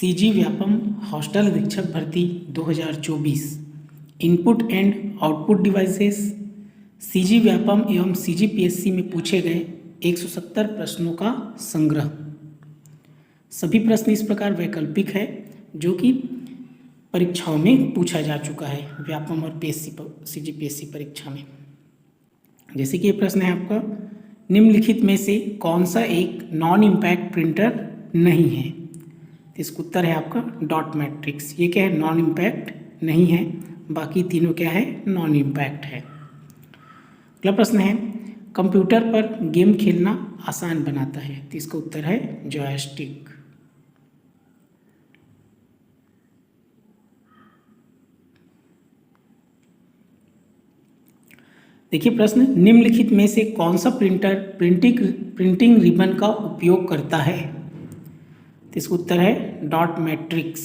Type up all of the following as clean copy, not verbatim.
CG Vyapam hostel अधीक्षक भर्ती 2024 input and output devices CG Vyapam एवं सीजीपीएससी में पूछे गए 170 प्रश्नों का संग्रह। सभी प्रश्न इस प्रकार वैकल्पिक है जो कि परीक्षाओं में पूछा जा चुका है, व्यापम और सीजीपीएससी परीक्षा में। जैसे कि ये प्रश्न है आपका, निम्नलिखित में से कौन सा एक नॉन इम्पैक्ट प्रिंटर नहीं है? इसका उत्तर है आपका डॉट मैट्रिक्स। ये क्या है? नॉन इम्पैक्ट नहीं है, बाकी तीनों क्या है? नॉन इम्पैक्ट है। अगला प्रश्न है, कंप्यूटर पर गेम खेलना आसान बनाता है, तो इसका उत्तर है जॉयस्टिक। देखिए प्रश्न, निम्नलिखित में से कौन सा प्रिंटर प्रिंटिंग रिबन का उपयोग करता है? तो इसका उत्तर है डॉट मैट्रिक्स।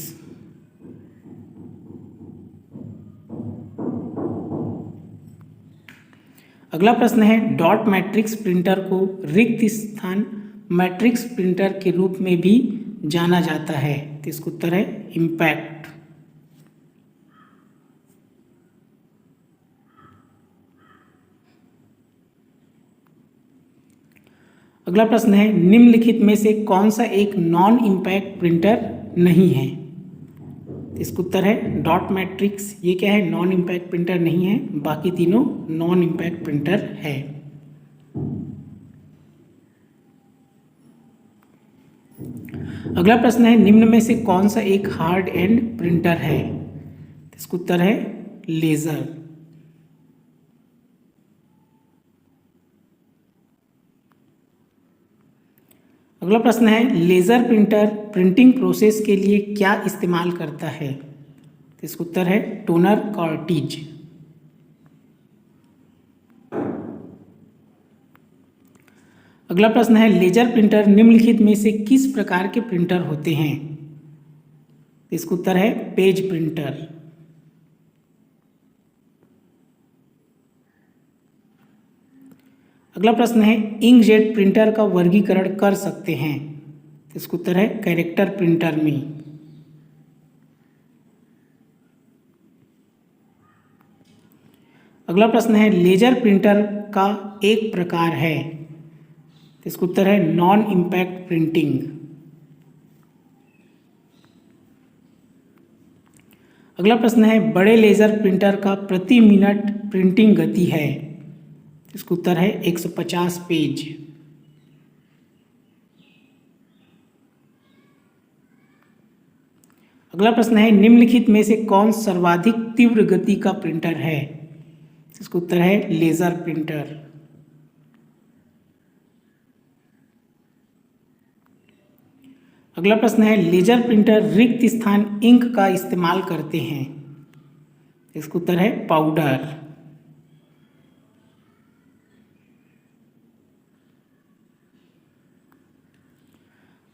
अगला प्रश्न है, डॉट मैट्रिक्स प्रिंटर को रिक्त स्थान मैट्रिक्स प्रिंटर के रूप में भी जाना जाता है, तो इसका उत्तर है इम्पैक्ट। अगला प्रश्न है, निम्नलिखित में से कौन सा एक नॉन इम्पैक्ट प्रिंटर नहीं है? इसका उत्तर है डॉट मैट्रिक्स। ये क्या है? नॉन इम्पैक्ट प्रिंटर नहीं है, बाकी तीनों नॉन इम्पैक्ट प्रिंटर है। अगला प्रश्न है, निम्न में से कौन सा एक हार्ड एंड प्रिंटर है? इसका उत्तर है लेजर। अगला प्रश्न है, लेज़र प्रिंटर प्रिंटिंग प्रोसेस के लिए क्या इस्तेमाल करता है? तो इसका उत्तर है टोनर कार्टिज। अगला प्रश्न है, लेजर प्रिंटर निम्नलिखित में से किस प्रकार के प्रिंटर होते हैं? तो इसका उत्तर है पेज प्रिंटर। अगला प्रश्न है, इंकजेट प्रिंटर का वर्गीकरण कर सकते हैं? इसका उत्तर है कैरेक्टर प्रिंटर में। अगला प्रश्न है, लेजर प्रिंटर का एक प्रकार है? इसका उत्तर है नॉन इम्पैक्ट प्रिंटिंग। अगला प्रश्न है, बड़े लेजर प्रिंटर का प्रति मिनट प्रिंटिंग गति है? इसका उत्तर है 150 पेज। अगला प्रश्न है, निम्नलिखित में से कौन सर्वाधिक तीव्र गति का प्रिंटर है? इसका उत्तर है लेजर प्रिंटर। अगला प्रश्न है, लेजर प्रिंटर रिक्त स्थान इंक का इस्तेमाल करते हैं? इसका उत्तर है पाउडर।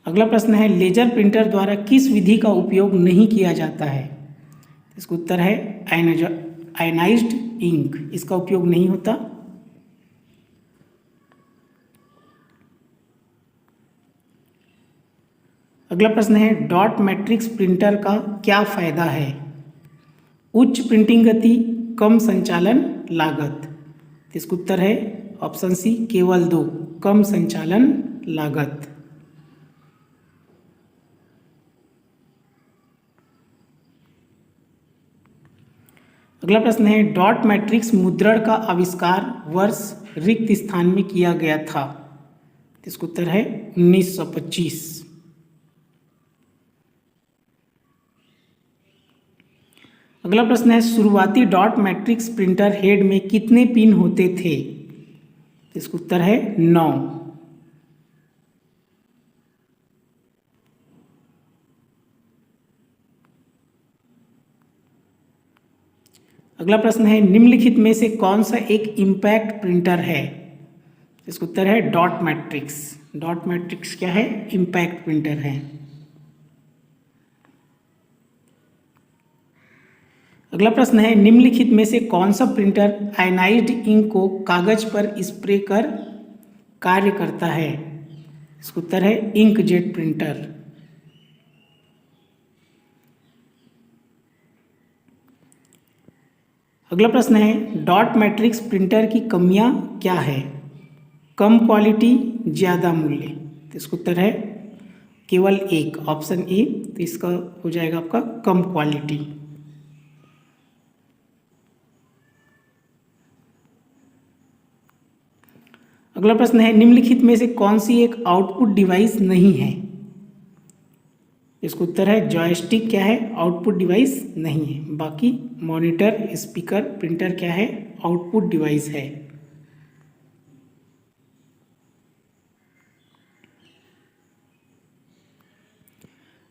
अगला प्रश्न है, लेजर प्रिंटर द्वारा किस विधि का उपयोग नहीं किया जाता है? इसका उत्तर है आयनाइज्ड इंक, इसका उपयोग नहीं होता। अगला प्रश्न है, डॉट मैट्रिक्स प्रिंटर का क्या फायदा है? उच्च प्रिंटिंग गति, कम संचालन लागत। इसका उत्तर है ऑप्शन सी केवल 2, कम संचालन लागत। अगला प्रश्न है, डॉट मैट्रिक्स मुद्रण का आविष्कार वर्ष रिक्त स्थान में किया गया था? इसका उत्तर है 1925। अगला प्रश्न है, शुरुआती डॉट मैट्रिक्स प्रिंटर हेड में कितने पिन होते थे? इसका उत्तर है 9। अगला प्रश्न है, निम्नलिखित में से कौन सा एक इम्पैक्ट प्रिंटर है? इसका उत्तर है डॉट मैट्रिक्स। डॉट मैट्रिक्स क्या है? इम्पैक्ट प्रिंटर है। अगला प्रश्न है, निम्नलिखित में से कौन सा प्रिंटर आयनाइज्ड इंक को कागज पर स्प्रे कर कार्य करता है? इसका उत्तर है इंकजेट प्रिंटर। अगला प्रश्न है डॉट मैट्रिक्स प्रिंटर की कमियां क्या है? कम क्वालिटी, ज़्यादा मूल्य। तो इसका उत्तर है केवल एक, ऑप्शन ए। तो इसका हो जाएगा आपका कम क्वालिटी। अगला प्रश्न है निम्नलिखित में से कौन सी एक आउटपुट डिवाइस नहीं है? इसका उत्तर है जॉयस्टिक क्या है? आउटपुट डिवाइस नहीं है। बाकी मॉनिटर, स्पीकर, प्रिंटर क्या है? आउटपुट डिवाइस है।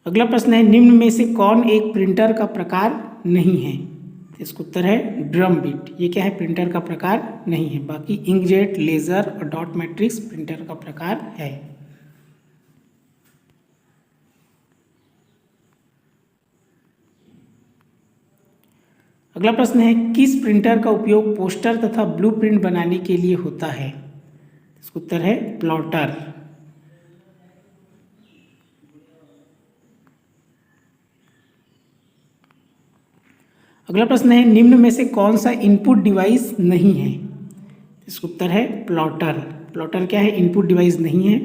अगला प्रश्न है निम्न में से कौन एक प्रिंटर का प्रकार नहीं है? इसका उत्तर है ड्रम बिट। ये क्या है? प्रिंटर का प्रकार नहीं है। बाकी इंकजेट, लेजर और डॉट मैट्रिक्स प्रिंटर का प्रकार है। अगला प्रश्न है किस प्रिंटर का उपयोग पोस्टर तथा ब्लूप्रिंट बनाने के लिए होता है? इसका उत्तर है प्लॉटर। अगला प्रश्न है निम्न में से कौन सा इनपुट डिवाइस नहीं है? इसका उत्तर है प्लॉटर। प्लॉटर क्या है? इनपुट डिवाइस नहीं है।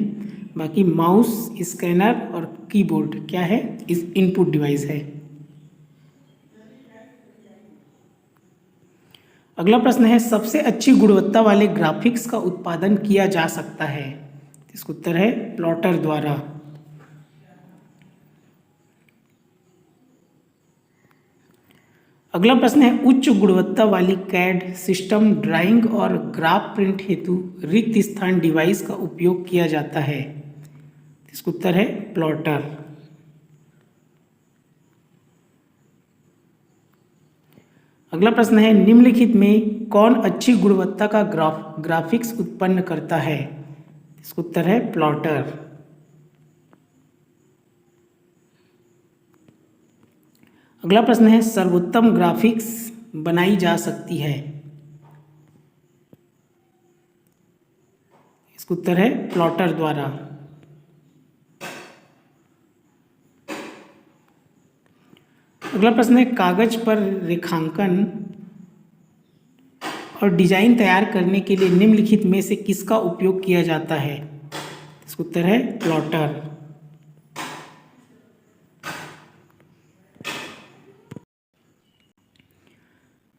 बाकी माउस, स्कैनर और कीबोर्ड क्या है? इस इनपुट डिवाइस है। अगला प्रश्न है सबसे अच्छी गुणवत्ता वाले ग्राफिक्स का उत्पादन किया जा सकता है? इसका उत्तर है प्लॉटर द्वारा। अगला प्रश्न है उच्च गुणवत्ता वाली कैड सिस्टम ड्राइंग और ग्राफ प्रिंट हेतु रिक्त स्थान डिवाइस का उपयोग किया जाता है? इसका उत्तर है प्लॉटर। अगला प्रश्न है निम्नलिखित में कौन अच्छी गुणवत्ता का ग्राफिक्स उत्पन्न करता है? इसका उत्तर है प्लॉटर। अगला प्रश्न है सर्वोत्तम ग्राफिक्स बनाई जा सकती है? इसका उत्तर है प्लॉटर द्वारा। अगला प्रश्न है कागज पर रेखांकन और डिजाइन तैयार करने के लिए निम्नलिखित में से किसका उपयोग किया जाता है? इसका उत्तर है प्लॉटर।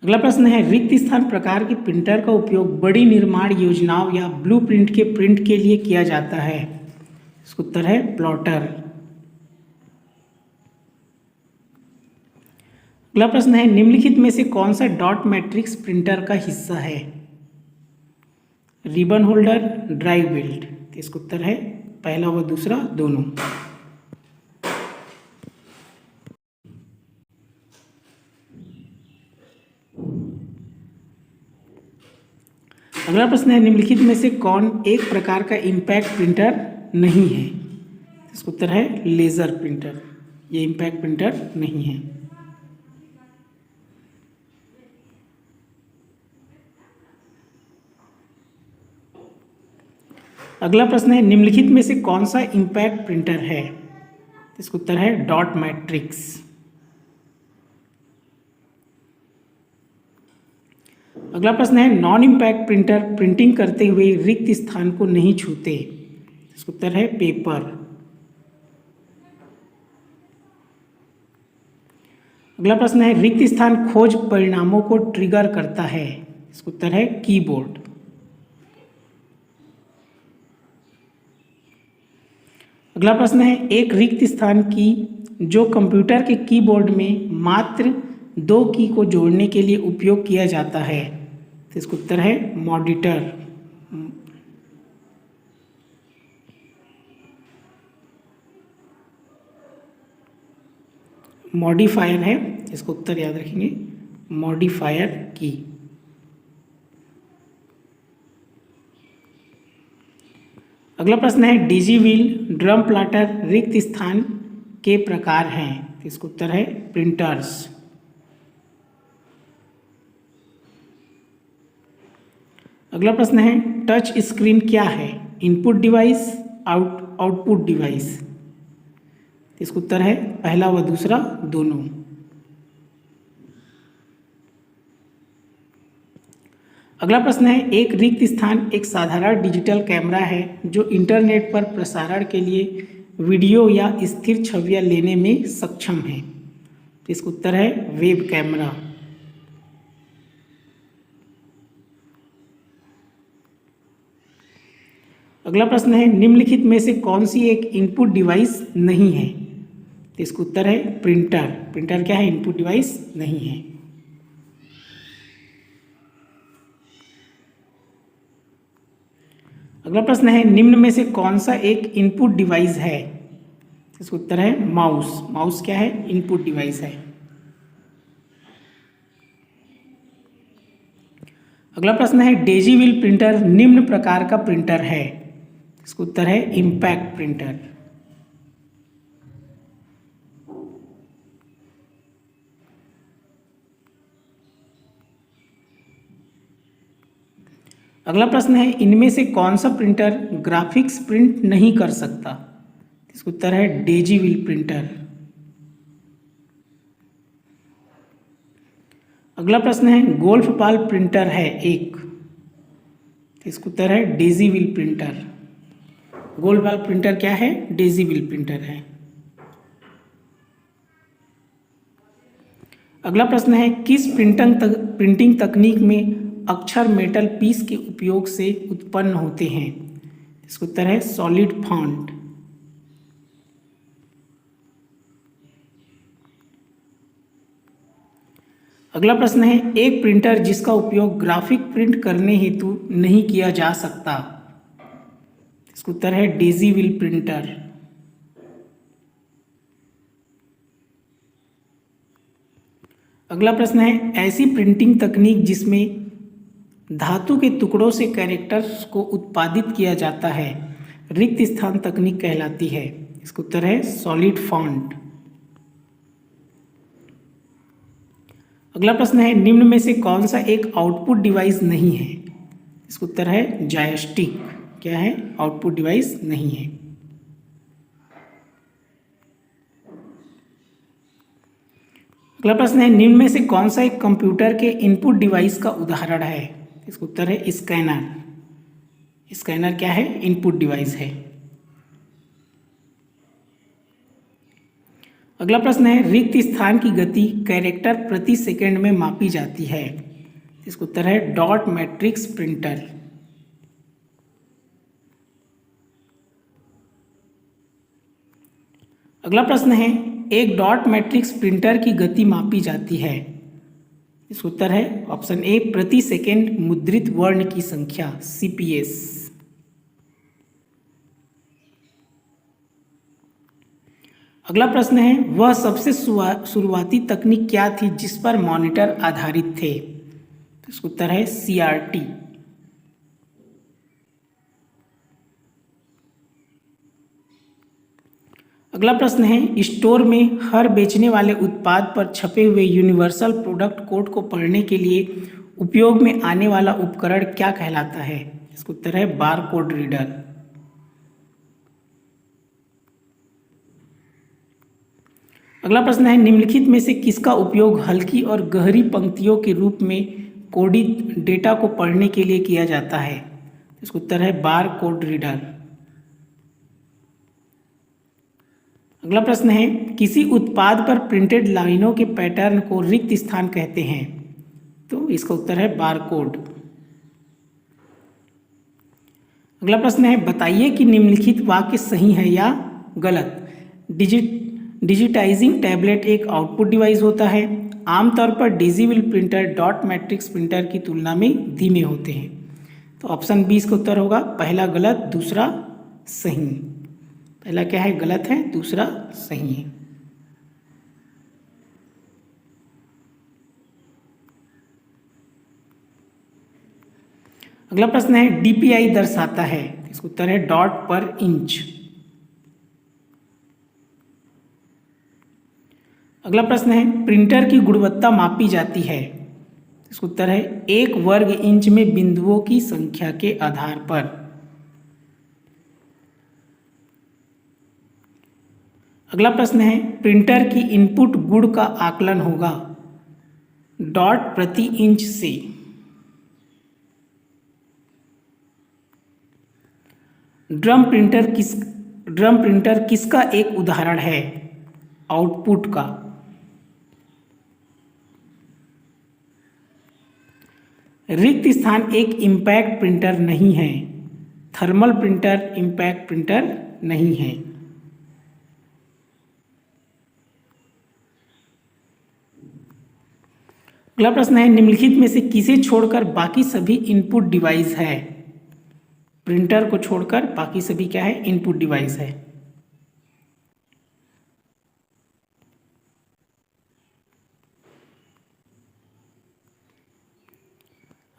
अगला प्रश्न है रिक्त स्थान प्रकार के प्रिंटर का उपयोग बड़ी निर्माण योजनाओं या ब्लूप्रिंट के प्रिंट के लिए किया जाता है? इसका उत्तर है प्लॉटर। अगला प्रश्न है निम्नलिखित में से कौन सा डॉट मैट्रिक्स प्रिंटर का हिस्सा है? Ribbon holder, drive belt. इसका उत्तर है पहला व दूसरा दोनों। अगला प्रश्न है निम्नलिखित में से कौन एक प्रकार का इम्पैक्ट प्रिंटर नहीं है? इसका उत्तर है लेजर प्रिंटर। ये इम्पैक्ट प्रिंटर नहीं है। अगला प्रश्न है निम्नलिखित में से कौन सा इम्पैक्ट प्रिंटर है? इसका उत्तर है डॉट मैट्रिक्स। अगला प्रश्न है नॉन इम्पैक्ट प्रिंटर प्रिंटिंग करते हुए रिक्त स्थान को नहीं छूते? इसका उत्तर है पेपर। अगला प्रश्न है रिक्त स्थान खोज परिणामों को ट्रिगर करता है? इसका उत्तर है कीबोर्ड। अगला प्रश्न है एक रिक्त स्थान की जो कंप्यूटर के कीबोर्ड में मात्र 2 की को जोड़ने के लिए उपयोग किया जाता है? तो इसका उत्तर है मॉडिटर। मॉडिफायर है, इसका उत्तर याद रखेंगे, मॉडिफायर की। अगला प्रश्न है डिजीव्हील, ड्रम प्लाटर रिक्त स्थान के प्रकार हैं? तो इसका उत्तर है प्रिंटर्स। अगला प्रश्न है टच स्क्रीन क्या है? Input device, output device? इसका उत्तर है पहला व दूसरा दोनों। अगला प्रश्न है, एक रिक्त स्थान एक साधारण डिजिटल कैमरा है जो इंटरनेट पर प्रसारण के लिए वीडियो या स्थिर छवियां लेने में सक्षम है। तो इसका उत्तर है वेब कैमरा। अगला प्रश्न है, निम्नलिखित में से कौन सी एक इनपुट डिवाइस नहीं है। तो इसका उत्तर है प्रिंटर। प्रिंटर क्या है? इनपुट डिवाइस नहीं है। अगला प्रश्न है, निम्न में से कौन सा एक इनपुट डिवाइस है। इसका उत्तर है माउस। माउस क्या है? इनपुट डिवाइस है। अगला प्रश्न है, डेजी व्हील प्रिंटर निम्न प्रकार का प्रिंटर है। इसका उत्तर है इम्पैक्ट प्रिंटर। अगला प्रश्न है, इनमें से कौन सा प्रिंटर ग्राफिक्स प्रिंट नहीं कर सकता। इसका उत्तर है डेजी व्हील प्रिंटर। अगला प्रश्न है, गोल्फ बॉल प्रिंटर है एक। इसका उत्तर है daisy wheel printer. Golf ball printer क्या है? डेजी व्हील प्रिंटर है। अगला प्रश्न है, किस प्रिंटिंग तकनीक में अक्षर मेटल पीस के उपयोग से उत्पन्न होते हैं। इसका उत्तर है सॉलिड फॉन्ट। अगला प्रश्न है, एक प्रिंटर जिसका उपयोग ग्राफिक प्रिंट करने हेतु नहीं किया जा सकता। इसका उत्तर है डेजी व्हील प्रिंटर। अगला प्रश्न है, ऐसी प्रिंटिंग तकनीक जिसमें धातु के टुकड़ों से कैरेक्टर्स को उत्पादित किया जाता है रिक्त स्थान तकनीक कहलाती है। इसका उत्तर है सॉलिड फॉन्ट। अगला प्रश्न है, निम्न में से कौन सा एक आउटपुट डिवाइस नहीं है। इसका उत्तर है जॉयस्टिक। क्या है? आउटपुट डिवाइस नहीं है। अगला प्रश्न है, निम्न में से कौन सा एक कंप्यूटर के इनपुट डिवाइस का उदाहरण है। इसका उत्तर है स्कैनर। स्कैनर क्या है? इनपुट डिवाइस है। अगला प्रश्न है, रिक्त स्थान की गति कैरेक्टर प्रति सेकंड में मापी जाती है। इसका उत्तर है डॉट मैट्रिक्स प्रिंटर। अगला प्रश्न है, एक डॉट मैट्रिक्स प्रिंटर की गति मापी जाती है। इसका उत्तर है ऑप्शन ए प्रति सेकंड मुद्रित वर्ण की संख्या CPS। अगला प्रश्न है, वह सबसे शुरुआती तकनीक क्या थी जिस पर मॉनिटर आधारित थे। तो इसका उत्तर है CRT। अगला प्रश्न है, स्टोर में हर बेचने वाले उत्पाद पर छपे हुए यूनिवर्सल प्रोडक्ट कोड को पढ़ने के लिए उपयोग में आने वाला उपकरण क्या कहलाता है। इसका उत्तर है बार कोड रीडर। अगला प्रश्न है, निम्नलिखित में से किसका उपयोग हल्की और गहरी पंक्तियों के रूप में कोडित डेटा को पढ़ने के लिए किया जाता है। इसका उत्तर है बार कोड रीडर। अगला प्रश्न है, किसी उत्पाद पर प्रिंटेड लाइनों के पैटर्न को रिक्त स्थान कहते हैं। तो इसका उत्तर है बारकोड। अगला प्रश्न है, बताइए कि निम्नलिखित वाक्य सही है या गलत। डिजिटाइजिंग टैबलेट एक आउटपुट डिवाइस होता है। आमतौर पर Daisy wheel printer dot matrix printer की तुलना में धीमे होते हैं। तो ऑप्शन 20 का उत्तर होगा पहला गलत, दूसरा सही। पहला क्या है? गलत है, दूसरा सही है। अगला प्रश्न है, DPI दर्शाता है। इसका उत्तर है डॉट पर इंच। अगला प्रश्न है, प्रिंटर की गुणवत्ता मापी जाती है। इसका उत्तर है 1 वर्ग इंच में बिंदुओं की संख्या के आधार पर। अगला प्रश्न है, प्रिंटर की इनपुट गुण का आकलन होगा डॉट प्रति इंच से। ड्रम प्रिंटर किसका एक उदाहरण है आउटपुट का? रिक्त स्थान एक इम्पैक्ट प्रिंटर नहीं है। थर्मल प्रिंटर इम्पैक्ट प्रिंटर नहीं है। अगला प्रश्न है, निम्नलिखित में से किसे छोड़कर बाकी सभी इनपुट डिवाइस है? प्रिंटर को छोड़कर बाकी सभी क्या है? इनपुट डिवाइस है।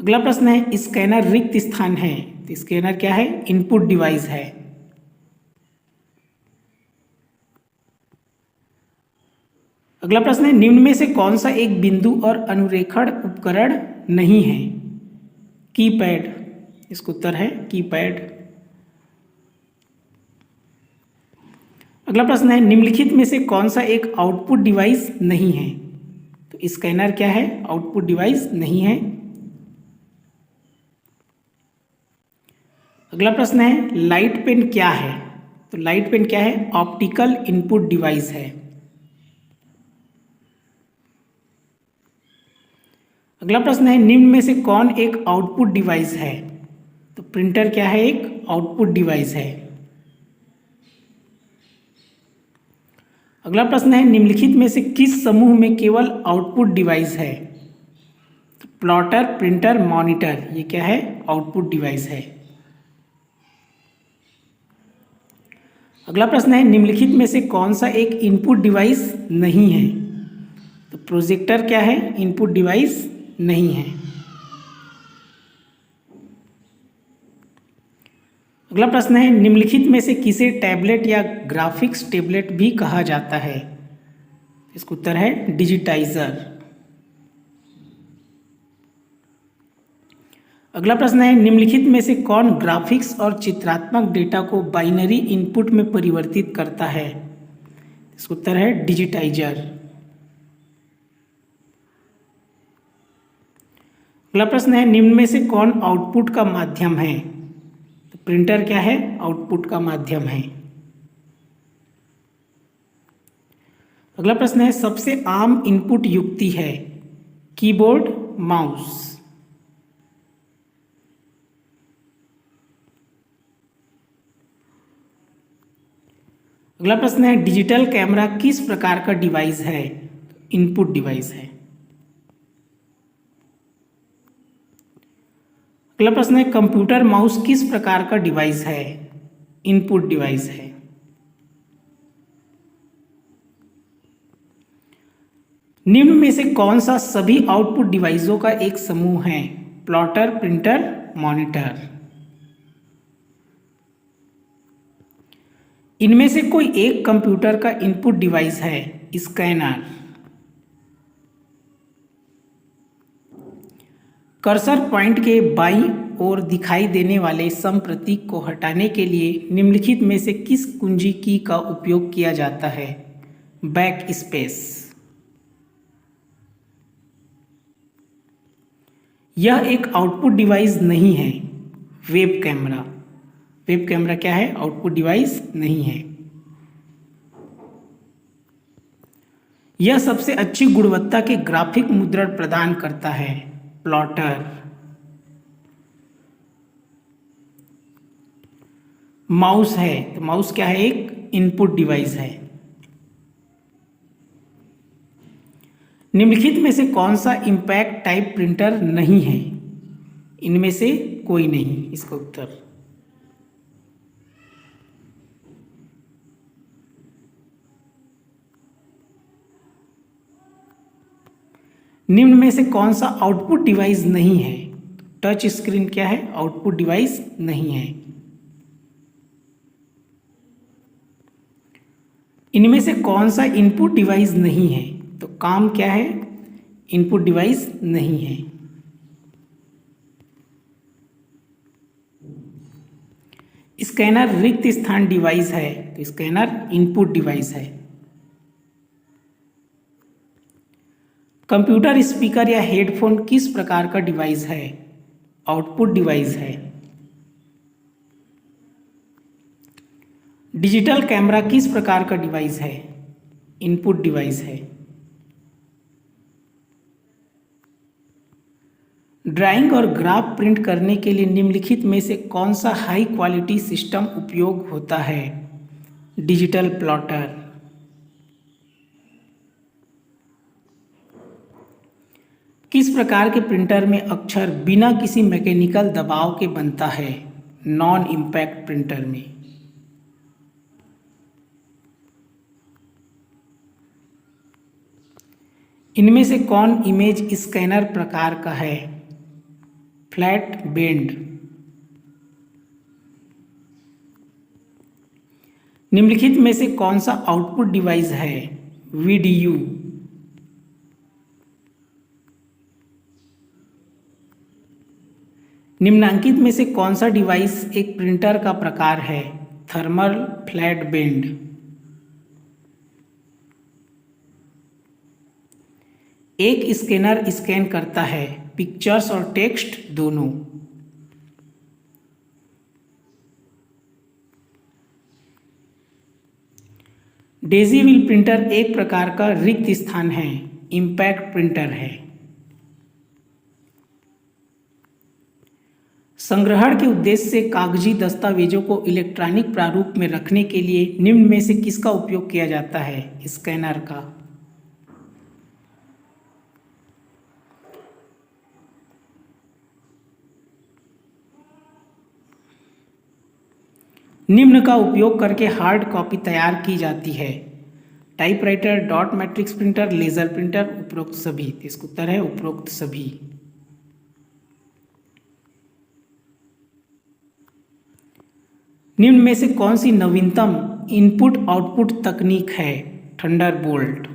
अगला प्रश्न है, स्कैनर रिक्त स्थान है तो स्कैनर क्या है? इनपुट डिवाइस है। अगला प्रश्न है, निम्न में से कौन सा एक बिंदु और अनुरेखण उपकरण नहीं है? कीपैड, इसका उत्तर है कीपैड। अगला प्रश्न है, निम्नलिखित में से कौन सा एक आउटपुट डिवाइस नहीं है? तो स्कैनर क्या है? आउटपुट डिवाइस नहीं है। अगला प्रश्न है, लाइट पेन क्या है? तो लाइट पेन क्या है? ऑप्टिकल इनपुट डिवाइस है। अगला प्रश्न है, निम्न में से कौन एक आउटपुट डिवाइस है? तो प्रिंटर क्या है? एक आउटपुट डिवाइस है। अगला प्रश्न है, निम्नलिखित में से किस समूह में केवल आउटपुट डिवाइस है? तो प्लॉटर, प्रिंटर, मॉनिटर, ये क्या है? आउटपुट डिवाइस है। अगला प्रश्न है, निम्नलिखित में से कौन सा एक इनपुट डिवाइस नहीं है? तो प्रोजेक्टर क्या है? इनपुट डिवाइस नहीं है। अगला प्रश्न है, निम्नलिखित में से किसे टैबलेट या ग्राफिक्स टैबलेट भी कहा जाता है? इसका उत्तर है डिजिटाइजर। अगला प्रश्न है, निम्नलिखित में से कौन ग्राफिक्स और चित्रात्मक डेटा को बाइनरी इनपुट में परिवर्तित करता है? इसका उत्तर है डिजिटाइजर। अगला प्रश्न है, निम्न में से कौन आउटपुट का माध्यम है? तो प्रिंटर क्या है? आउटपुट का माध्यम है। अगला प्रश्न है, सबसे आम इनपुट युक्ति है कीबोर्ड, माउस। अगला प्रश्न है, डिजिटल कैमरा किस प्रकार का डिवाइस है? इनपुट डिवाइस है। अगला प्रश्न है, कंप्यूटर माउस किस प्रकार का डिवाइस है? इनपुट डिवाइस है। निम्न में से कौन सा सभी आउटपुट डिवाइसों का एक समूह है? Plotter, printer, monitor. इनमें से कोई एक कंप्यूटर का इनपुट डिवाइस है? स्कैनर। कर्सर पॉइंट के बाईं ओर दिखाई देने वाले सम प्रतीक को हटाने के लिए निम्नलिखित में से किस कुंजी की का उपयोग किया जाता है? Back space. यह एक आउटपुट डिवाइस नहीं है। वेब कैमरा, वेब कैमरा क्या है? आउटपुट डिवाइस नहीं है। यह सबसे अच्छी गुणवत्ता के ग्राफिक मुद्रण प्रदान करता है। प्लॉटर। माउस है तो माउस क्या है? एक इनपुट डिवाइस है। निम्नलिखित में से कौन सा इम्पैक्ट टाइप प्रिंटर नहीं है? इनमें से कोई नहीं, इसका उत्तर। निम्न में से कौन सा आउटपुट डिवाइस नहीं है? टच स्क्रीन क्या है? आउटपुट डिवाइस नहीं है। इनमें से कौन सा इनपुट डिवाइस नहीं है? तो काम क्या है? इनपुट डिवाइस नहीं है। स्कैनर रिक्त स्थान डिवाइस है तो स्कैनर इनपुट डिवाइस है। कंप्यूटर स्पीकर या हेडफोन किस प्रकार का डिवाइस है? आउटपुट डिवाइस है। डिजिटल कैमरा किस प्रकार का डिवाइस है? इनपुट डिवाइस है। ड्राइंग और ग्राफ प्रिंट करने के लिए निम्नलिखित में से कौन सा हाई क्वालिटी सिस्टम उपयोग होता है? Digital plotter. किस प्रकार के प्रिंटर में अक्षर बिना किसी मैकेनिकल दबाव के बनता है? नॉन इम्पैक्ट प्रिंटर में। इनमें से कौन इमेज स्कैनर प्रकार का है? Flat bend. निम्नलिखित में से कौन सा आउटपुट डिवाइस है? वीडीयू। निम्नांकित में से कौन सा डिवाइस एक प्रिंटर का प्रकार है? Thermal flat bend. एक स्कैनर स्कैन करता है पिक्चर्स और टेक्स्ट दोनों। डेजी व्हील प्रिंटर एक प्रकार का रिक्त स्थान है, इम्पैक्ट प्रिंटर है। संग्रहण के उद्देश्य से कागजी दस्तावेजों को इलेक्ट्रॉनिक प्रारूप में रखने के लिए निम्न में से किसका उपयोग किया जाता है? स्कैनर का। निम्न का उपयोग करके हार्ड कॉपी तैयार की जाती है? Typewriter, dot matrix printer, laser printer, उपरोक्त सभी। इसका उत्तर है उपरोक्त सभी। निम्न में से कौन सी नवीनतम इनपुट आउटपुट तकनीक है? थंडरबोल्ट।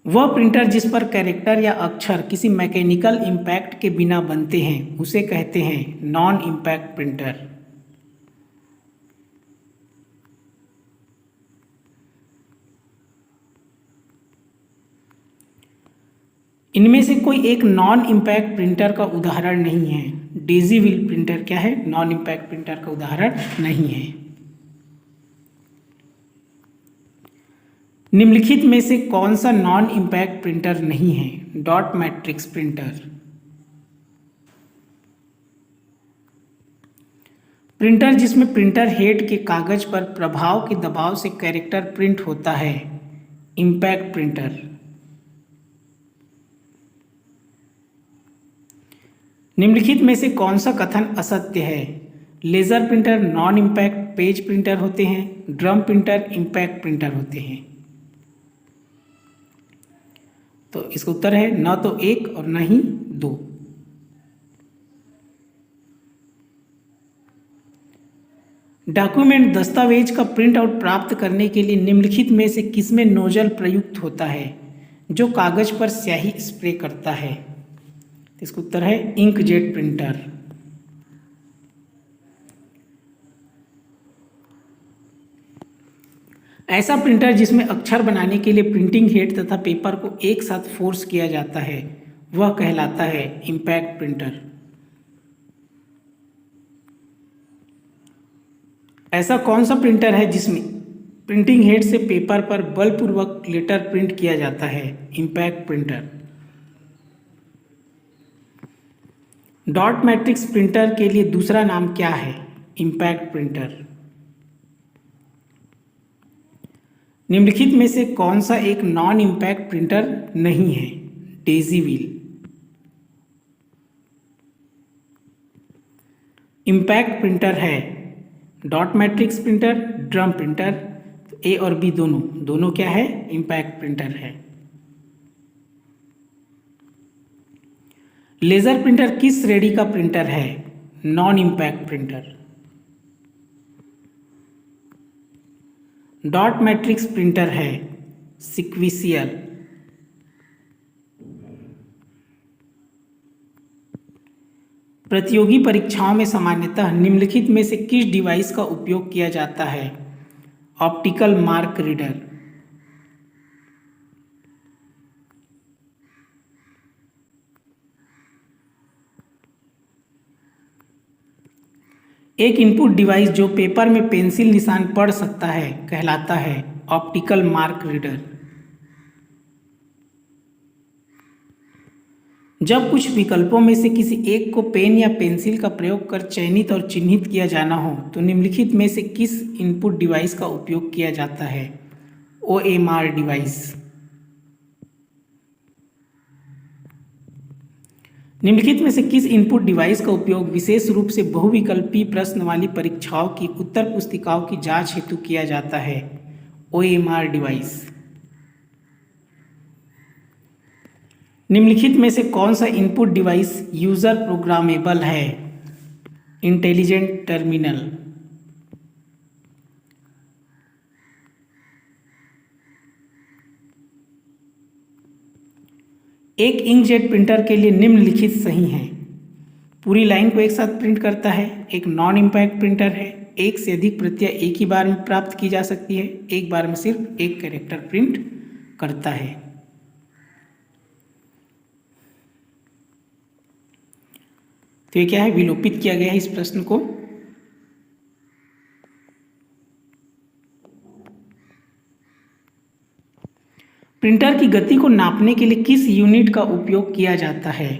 वह प्रिंटर जिस पर कैरेक्टर या अक्षर किसी मैकेनिकल इम्पैक्ट के बिना बनते हैं उसे कहते हैं नॉन इम्पैक्ट प्रिंटर। इनमें से कोई एक नॉन इम्पैक्ट प्रिंटर का उदाहरण नहीं है। डेजी व्हील प्रिंटर क्या है? नॉन इम्पैक्ट प्रिंटर का उदाहरण नहीं है। निम्नलिखित में से कौन सा नॉन इम्पैक्ट प्रिंटर नहीं है? Dot matrix printer. प्रिंटर जिसमें प्रिंटर हेड के कागज पर प्रभाव के दबाव से कैरेक्टर प्रिंट होता है, इम्पैक्ट प्रिंटर। निम्नलिखित में से कौन सा कथन असत्य है? Laser printer non impact page printer होते हैं, ड्रम प्रिंटर इम्पैक्ट प्रिंटर होते हैं। तो इसका उत्तर है न तो एक और न ही दो। डॉक्यूमेंट दस्तावेज का प्रिंट आउट प्राप्त करने के लिए निम्नलिखित में से किसमें नोजल प्रयुक्त होता है जो कागज पर स्याही स्प्रे करता है? इसका उत्तर है इंकजेट प्रिंटर। ऐसा प्रिंटर जिसमें अक्षर बनाने के लिए प्रिंटिंग हेड तथा पेपर को एक साथ फोर्स किया जाता है वह कहलाता है इम्पैक्ट प्रिंटर। ऐसा कौन सा प्रिंटर है जिसमें प्रिंटिंग हेड से पेपर पर बलपूर्वक लेटर प्रिंट किया जाता है? Impact printer. Dot matrix printer के लिए दूसरा नाम क्या है? Impact printer. निम्नलिखित में से कौन सा एक नॉन इम्पैक्ट प्रिंटर नहीं है? Daisy wheel. इम्पैक्ट प्रिंटर है dot matrix printer, drum printer. A और बी दोनों क्या है? इम्पैक्ट प्रिंटर है। लेजर प्रिंटर किस श्रेणी का प्रिंटर है? Non impact printer. Dot matrix printer है सीक्वेंशियल। प्रतियोगी परीक्षाओं में सामान्यतः निम्नलिखित में से किस डिवाइस का उपयोग किया जाता है? Optical mark reader. एक इनपुट डिवाइस जो पेपर में पेंसिल निशान पढ़ सकता है कहलाता है ऑप्टिकल मार्क रीडर। जब कुछ विकल्पों में से किसी एक को पेन या पेंसिल का प्रयोग कर चयनित और चिन्हित किया जाना हो तो निम्नलिखित में से किस इनपुट डिवाइस का उपयोग किया जाता है? OMR device. निम्नलिखित में से किस इनपुट डिवाइस का उपयोग विशेष रूप से बहुविकल्पीय प्रश्न वाली परीक्षाओं की उत्तर पुस्तिकाओं की जांच हेतु किया जाता है? OMR device. निम्नलिखित में से कौन सा इनपुट डिवाइस यूजर प्रोग्रामेबल है? Intelligent terminal. एक इंकजेट प्रिंटर के लिए निम्नलिखित सही हैं। पूरी लाइन को एक साथ प्रिंट करता है, एक नॉन इम्पैक्ट प्रिंटर है, एक से अधिक प्रतियां एक ही बार में प्राप्त की जा सकती है, एक बार में सिर्फ एक कैरेक्टर प्रिंट करता है। तो ये क्या है? विलोपित किया गया है इस प्रश्न को। प्रिंटर की गति को नापने के लिए किस यूनिट का उपयोग किया जाता है?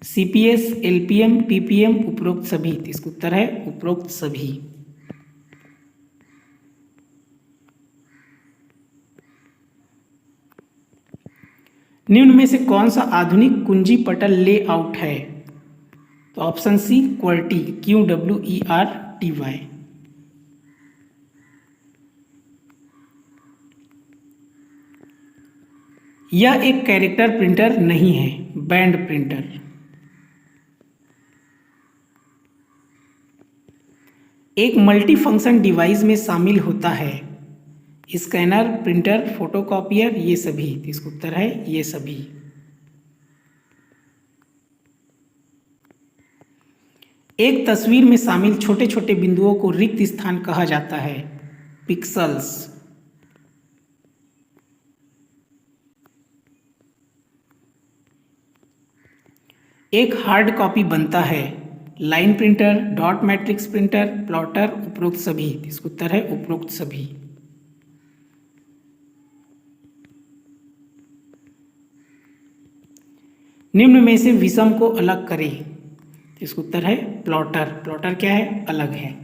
CPS, LPM, PPM, उपरोक्त सभी। तो इसका उत्तर है उपरोक्त सभी। निम्न में से कौन सा आधुनिक कुंजी पटल लेआउट है? तो ऑप्शन सी QWERTY, QWERTY। यह एक कैरेक्टर प्रिंटर नहीं है, बैंड प्रिंटर। एक मल्टी फंक्शन डिवाइस में शामिल होता है स्कैनर, प्रिंटर, फोटोकॉपियर, ये सभी। तो इसका उत्तर है ये सभी। एक तस्वीर में शामिल छोटे छोटे बिंदुओं को रिक्त स्थान कहा जाता है? पिक्सेल्स। एक हार्ड कॉपी बनता है line printer, dot matrix printer, plotter, उपरोक्त सभी। इसका उत्तर है उपरोक्त सभी। निम्न में से विषम को अलग करें। इसका उत्तर है प्लॉटर। प्लॉटर क्या है? अलग है।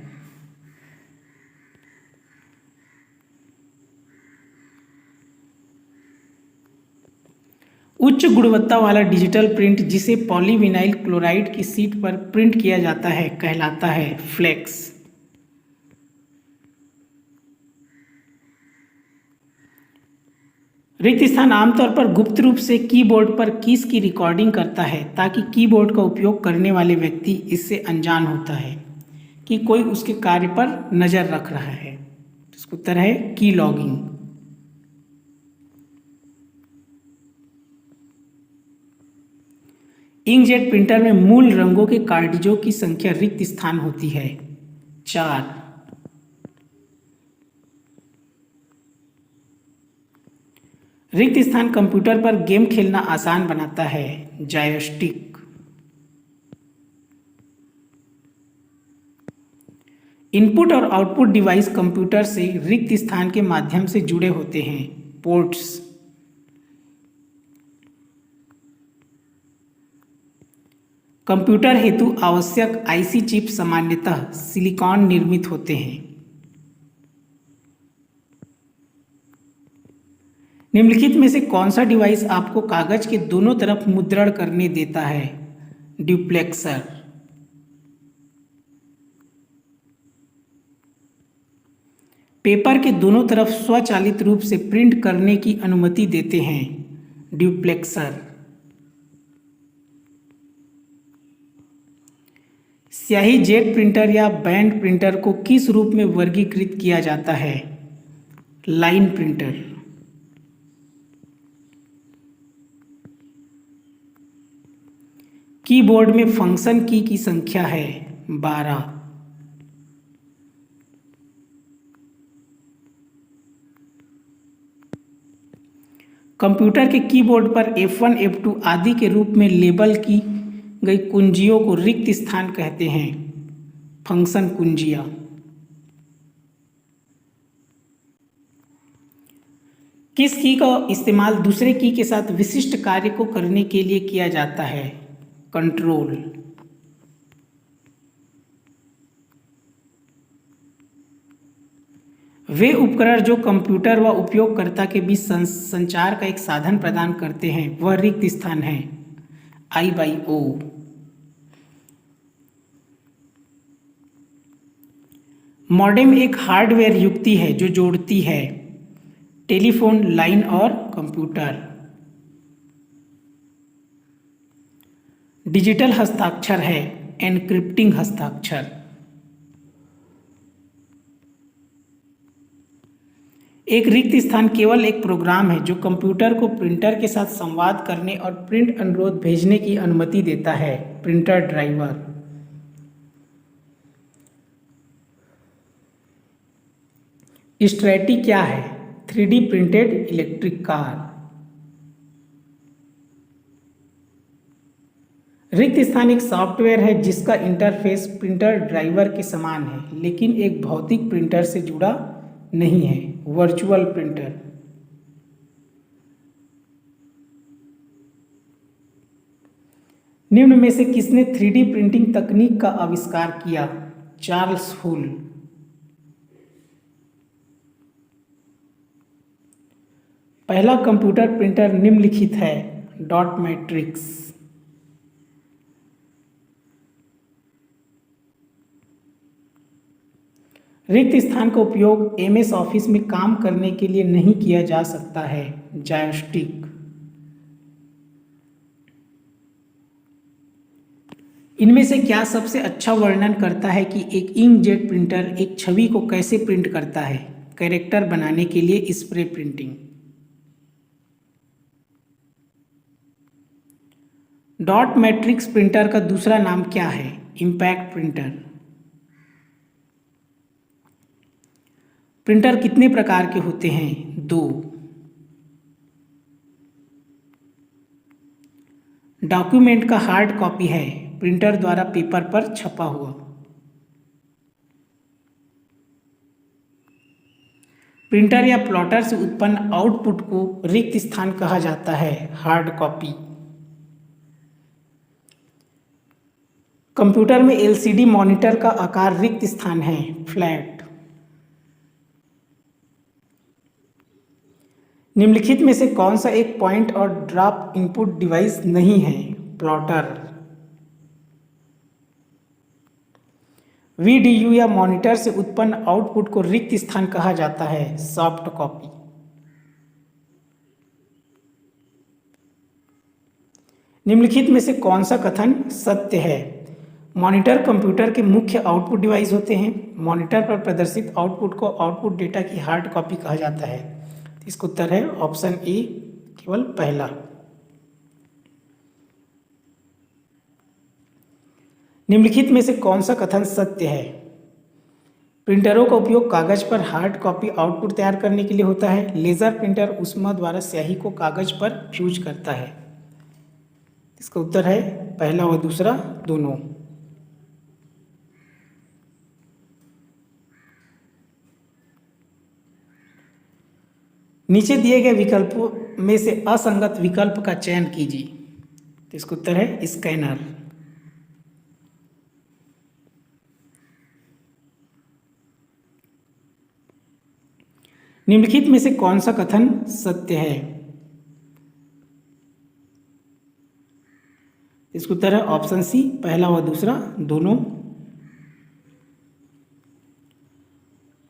उच्च गुणवत्ता वाला डिजिटल प्रिंट जिसे पॉलीविनाइल क्लोराइड की शीट पर प्रिंट किया जाता है कहलाता है फ्लेक्स। रिक्त स्थान आमतौर पर गुप्त रूप से कीबोर्ड पर कीज की रिकॉर्डिंग करता है ताकि कीबोर्ड का उपयोग करने वाले व्यक्ति इससे अनजान होता है कि कोई उसके कार्य पर नजर रख रहा है। इसका उत्तर है की लॉगिंग। इंकजेट प्रिंटर में मूल रंगों के कार्ट्रिजों की संख्या रिक्त स्थान होती है 4। रिक्त स्थान कंप्यूटर पर गेम खेलना आसान बनाता है जॉयस्टिक। इनपुट और आउटपुट डिवाइस कंप्यूटर से रिक्त स्थान के माध्यम से जुड़े होते हैं पोर्ट्स। कंप्यूटर हेतु आवश्यक IC चिप सामान्यतः सिलिकॉन निर्मित होते हैं। निम्नलिखित में से कौन सा डिवाइस आपको कागज के दोनों तरफ मुद्रण करने देता है? ड्यूप्लेक्सर। पेपर के दोनों तरफ स्वचालित रूप से प्रिंट करने की अनुमति देते हैं ड्यूप्लेक्सर। स्याही जेट प्रिंटर या बैंड प्रिंटर को किस रूप में वर्गीकृत किया जाता है? Line printer. कीबोर्ड में फंक्शन की संख्या है 12। कंप्यूटर के कीबोर्ड पर F1, F2 आदि के रूप में लेबल की गई कुंजियों को रिक्त स्थान कहते हैं फंक्शन कुंजियाँ। किस की का इस्तेमाल दूसरे की के साथ विशिष्ट कार्य को करने के लिए किया जाता है? कंट्रोल। वे उपकरण जो कंप्यूटर व उपयोगकर्ता के बीच संचार का एक साधन प्रदान करते हैं वह रिक्त स्थान है, I/O। मॉडेम एक हार्डवेयर युक्ति है जो जोड़ती है टेलीफोन लाइन और कंप्यूटर। डिजिटल हस्ताक्षर है एनक्रिप्टिंग हस्ताक्षर। एक रिक्त स्थान केवल एक प्रोग्राम है जो कंप्यूटर को प्रिंटर के साथ संवाद करने और प्रिंट अनुरोध भेजने की अनुमति देता है, प्रिंटर ड्राइवर। स्ट्रैटी क्या है? 3D printed electric car. रिक्त स्थान एक सॉफ्टवेयर है जिसका इंटरफेस प्रिंटर ड्राइवर के समान है लेकिन एक भौतिक प्रिंटर से जुड़ा नहीं है, वर्चुअल प्रिंटर। निम्न में से किसने 3D प्रिंटिंग तकनीक का आविष्कार किया? चार्ल्स हुल। पहला कंप्यूटर प्रिंटर निम्नलिखित है, डॉट मैट्रिक्स। रिक्त स्थान का उपयोग MS ऑफिस में काम करने के लिए नहीं किया जा सकता है, जॉयस्टिक। इनमें से क्या सबसे अच्छा वर्णन करता है कि एक इंकजेट प्रिंटर एक छवि को कैसे प्रिंट करता है? कैरेक्टर बनाने के लिए spray printing. Dot matrix printer का दूसरा नाम क्या है? Impact printer. प्रिंटर कितने प्रकार के होते हैं? 2। डॉक्यूमेंट का हार्ड कॉपी है प्रिंटर द्वारा पेपर पर छपा हुआ। प्रिंटर या प्लॉटर से उत्पन्न आउटपुट को रिक्त स्थान कहा जाता है, हार्ड कॉपी। कंप्यूटर में LCD मॉनिटर का आकार रिक्त स्थान है, फ्लैट। निम्नलिखित में से कौन सा एक पॉइंट और ड्रॉप इनपुट डिवाइस नहीं है? प्लॉटर। VDU या मॉनिटर से उत्पन्न आउटपुट को रिक्त स्थान कहा जाता है, सॉफ्ट कॉपी। निम्नलिखित में से कौन सा कथन सत्य है? मॉनिटर कंप्यूटर के मुख्य आउटपुट डिवाइस होते हैं। मॉनिटर पर प्रदर्शित आउटपुट को आउटपुट डेटा की हार्ड कॉपी कहा जाता है। इसका उत्तर है ऑप्शन ए, केवल पहला। निम्नलिखित में से कौन सा कथन सत्य है? प्रिंटरों का उपयोग कागज पर हार्ड कॉपी आउटपुट तैयार करने के लिए होता है। लेजर प्रिंटर ऊष्मा द्वारा स्याही को कागज पर फ्यूज करता है। इसका उत्तर है पहला व दूसरा दोनों। नीचे दिए गए विकल्पों में से असंगत विकल्प का चयन कीजिए। तो इसका उत्तर है स्कैनर। निम्नलिखित में से कौन सा कथन सत्य है? इसका उत्तर है ऑप्शन सी, पहला व दूसरा दोनों।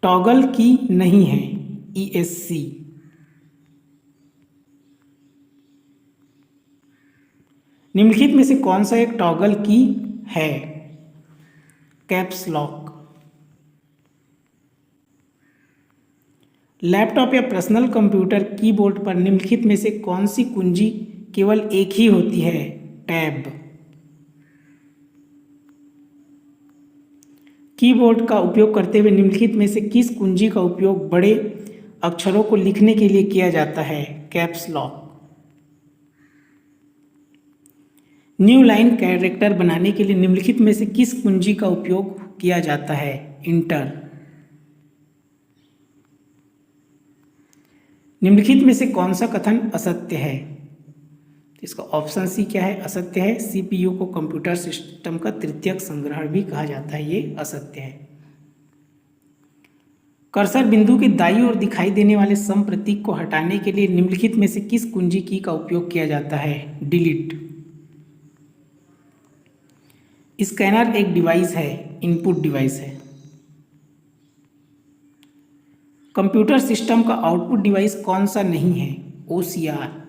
टॉगल की नहीं है, ESC। निम्नलिखित में से कौन सा एक टॉगल की है? Caps lock. लैपटॉप या पर्सनल कंप्यूटर कीबोर्ड पर निम्नलिखित में से कौन सी कुंजी केवल एक ही होती है? टैब। कीबोर्ड का उपयोग करते हुए निम्नलिखित में से किस कुंजी का उपयोग बड़े अक्षरों को लिखने के लिए किया जाता है? Caps lock. New line character बनाने के लिए निम्नलिखित में से किस कुंजी का उपयोग किया जाता है? इंटर। निम्नलिखित में से कौन सा कथन असत्य है? इसका ऑप्शन सी क्या है? असत्य है। सीपीयू को कंप्यूटर सिस्टम का तृतीयक संग्रहण भी कहा जाता है, ये असत्य है। कर्सर बिंदु के दाईं ओर दिखाई देने वाले सम प्रतीक को हटाने के लिए निम्नलिखित में से किस कुंजी की का उपयोग किया जाता है? डिलीट। स्कैनर एक डिवाइस है, इनपुट डिवाइस है। कंप्यूटर सिस्टम का आउटपुट डिवाइस कौन सा नहीं है? ओसीआर।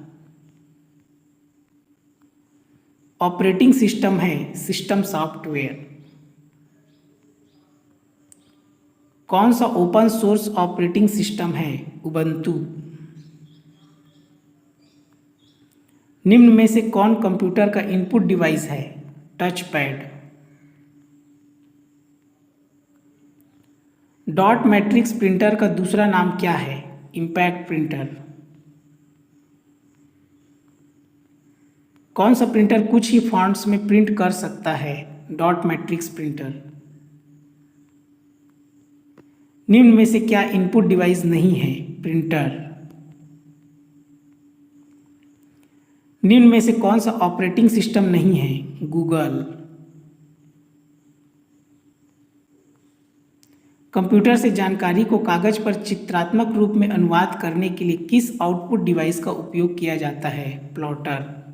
ऑपरेटिंग सिस्टम है, सिस्टम सॉफ्टवेयर। कौन सा ओपन सोर्स ऑपरेटिंग सिस्टम है? उबंटू। निम्न में से कौन कंप्यूटर का इनपुट डिवाइस है? Touch pad. Dot matrix printer का दूसरा नाम क्या है? Impact printer. कौन सा प्रिंटर कुछ ही फॉन्ट्स में प्रिंट कर सकता है? Dot matrix printer. निम्न में से क्या इनपुट डिवाइस नहीं है? प्रिंटर। निम्न में से कौन सा ऑपरेटिंग सिस्टम नहीं है? गूगल। कंप्यूटर से जानकारी को कागज पर चित्रात्मक रूप में अनुवाद करने के लिए किस आउटपुट डिवाइस का उपयोग किया जाता है? प्लॉटर।